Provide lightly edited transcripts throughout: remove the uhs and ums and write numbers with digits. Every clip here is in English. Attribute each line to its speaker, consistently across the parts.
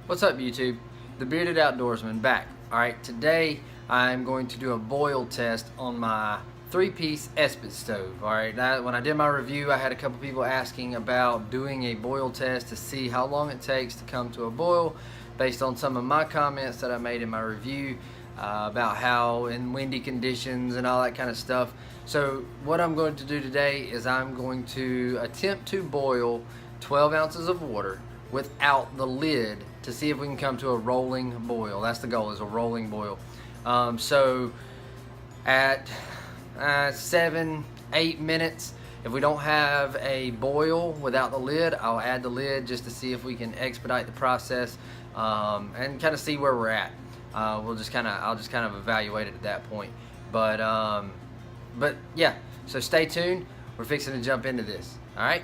Speaker 1: What's up, YouTube? The Bearded Outdoorsman back. Alright, today I'm going to do a boil test on my 3-piece Esbit stove. Alright, when I did my review, I had a couple people asking about doing a boil test to see how long it takes to come to a boil based on some of my comments that I made in my review about how in windy conditions and all that kind of stuff. So what I'm going to do today is I'm going to attempt to boil 12 ounces of water without the lid to see if we can come to a rolling boil. That's the goal, is a rolling boil. So at 7-8 minutes, if we don't have a boil without the lid, I'll add the lid just to see if we can expedite the process and kind of see where we're at. I'll just kind of evaluate it at that point. But yeah, so stay tuned. We're fixing to jump into this. All right.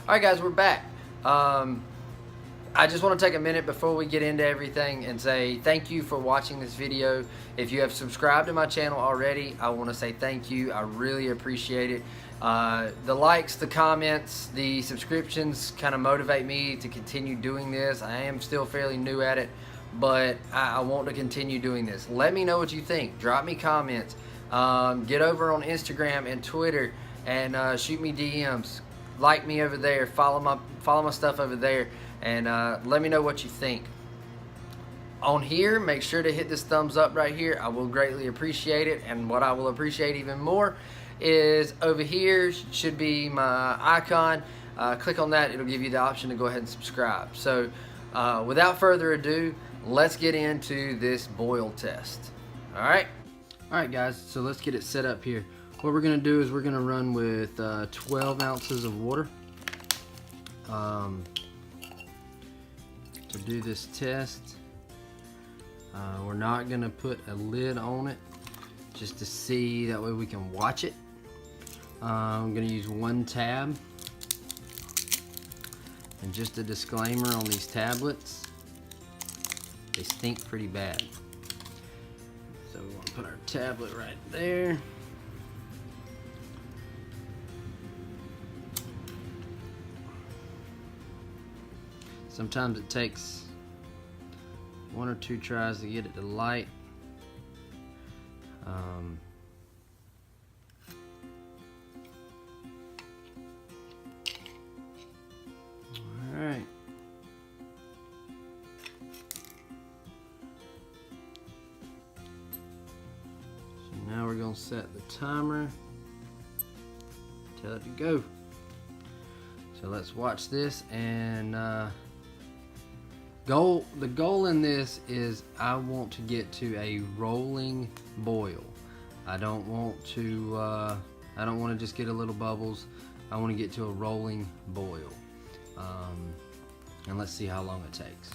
Speaker 1: Alright guys, we're back. I just want to take a minute before we get into everything and say thank you for watching this video. If you have subscribed to my channel already, I want to say thank you. I really appreciate it. The likes, the comments, the subscriptions kind of motivate me to continue doing this. I am still fairly new at it, but I want to continue doing this. Let me know what you think. Drop me comments. Get over on Instagram and Twitter and shoot me DMs. Like me over there, follow my stuff over there, and let me know what you think. On here, make sure to hit this thumbs up right here. I will greatly appreciate it, and what I will appreciate even more is over here should be my icon. Click on that, it'll give you the option to go ahead and subscribe. So without further ado, let's get into this boil test. Alright guys, so let's get it set up here. What we're going to do is we're going to run with 12 ounces of water to do this test. We're not going to put a lid on it just to see, that way we can watch it. I'm going to use one tab. And just a disclaimer on these tablets, they stink pretty bad. So we want to put our tablet right there. Sometimes it takes 1 or 2 tries to get it to light. Alright. So now we're going to set the timer. Tell it to go. So let's watch this, and the goal in this is I want to get to a rolling boil. I don't want to just get a little bubbles. I want to get to a rolling boil. And let's see how long it takes.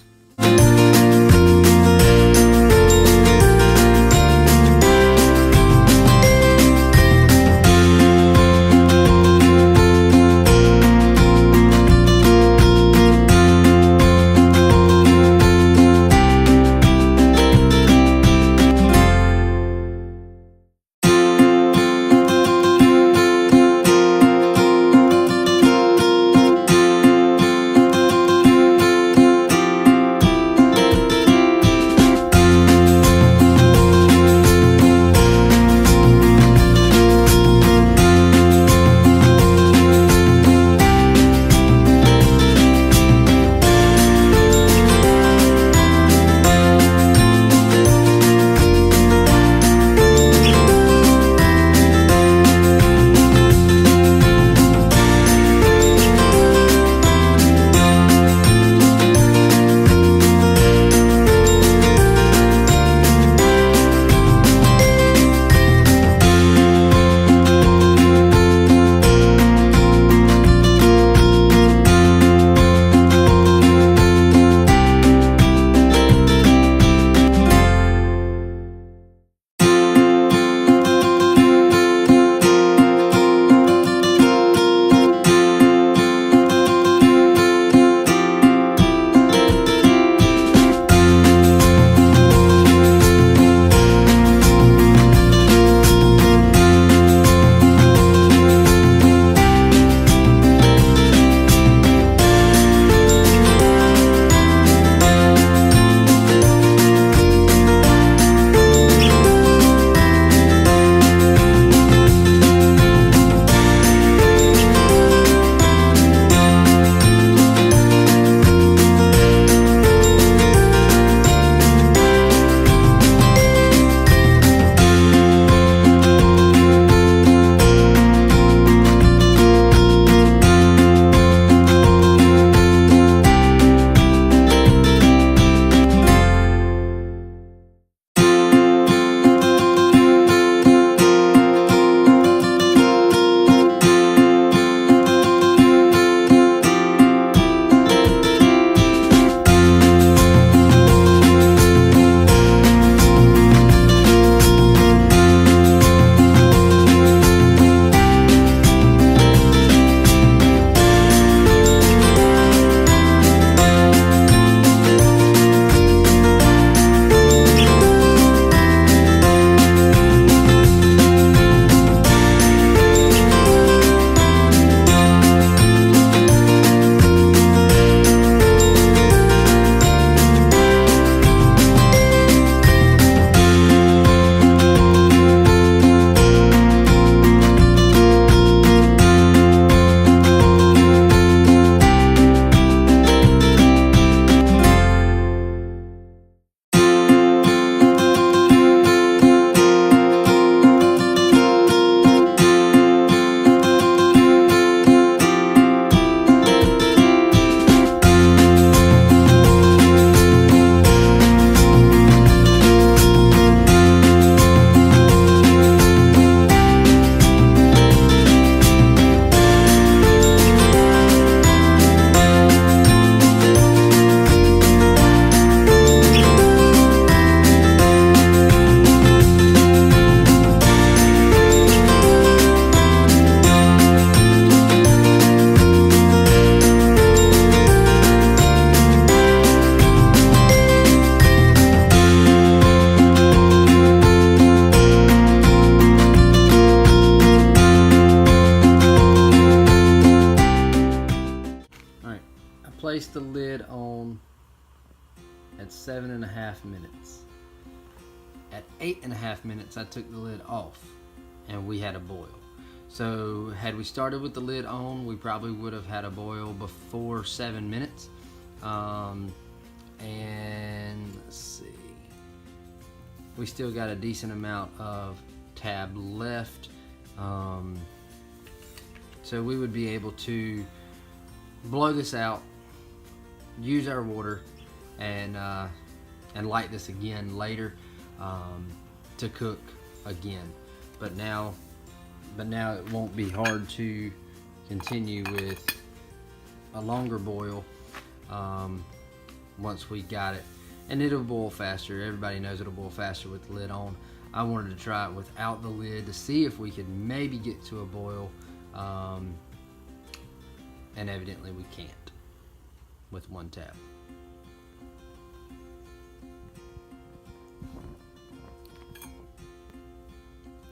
Speaker 1: placed the lid on at 7.5 minutes. At 8.5 minutes, I took the lid off, and we had a boil. So had we started with the lid on, we probably would have had a boil before 7 minutes. And let's see, we still got a decent amount of tab left. So we would be able to blow this out, use our water, and light this again later to cook again. But now it won't be hard to continue with a longer boil once we got it, and it'll boil faster. Everybody knows it'll boil faster with the lid on. I wanted to try it without the lid to see if we could maybe get to a boil, and evidently we can't with one tab.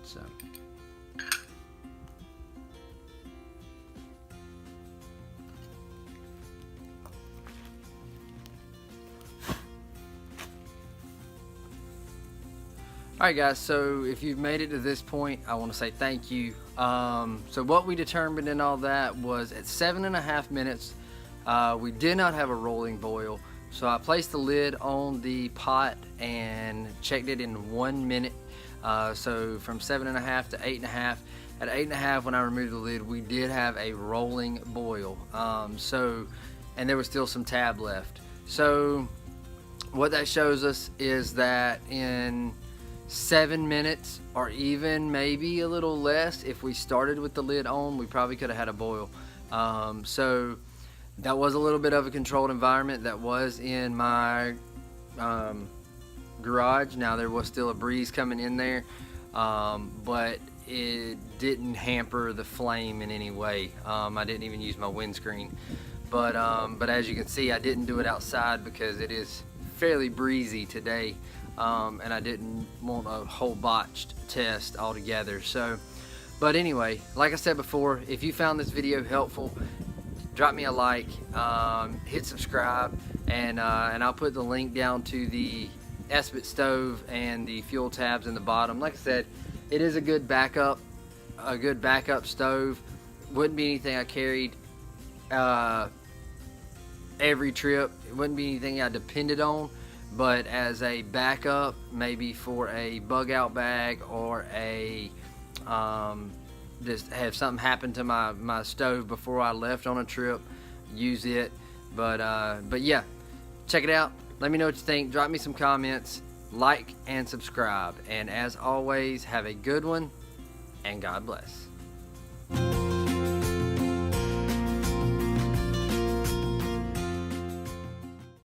Speaker 1: So alright guys, so if you've made it to this point, I want to say thank you. So what we determined in all that was at 7.5 minutes, we did not have a rolling boil. So I placed the lid on the pot and checked it in 1 minute. So from 7.5 to 8.5. At 8.5, when I removed the lid, we did have a rolling boil. And there was still some tab left. So what that shows us is that in 7 minutes, or even maybe a little less, if we started with the lid on, we probably could have had a boil. So that was a little bit of a controlled environment. That was in my garage. Now there was still a breeze coming in there, but it didn't hamper the flame in any way. I didn't even use my windscreen, but as you can see, I didn't do it outside because it is fairly breezy today. And I didn't want a whole botched test altogether. So, but anyway, like I said before, if you found this video helpful, drop me a like, hit subscribe, and I'll put the link down to the Esbit stove and the fuel tabs in the bottom. Like I said, it is a good backup stove. Wouldn't be anything I carried every trip. It wouldn't be anything I depended on. But as a backup, maybe for a bug out bag, or a just have something happen to my stove before I left on a trip, use it. But yeah, check it out. Let me know what you think. Drop me some comments, like and subscribe. And as always, have a good one, and God bless.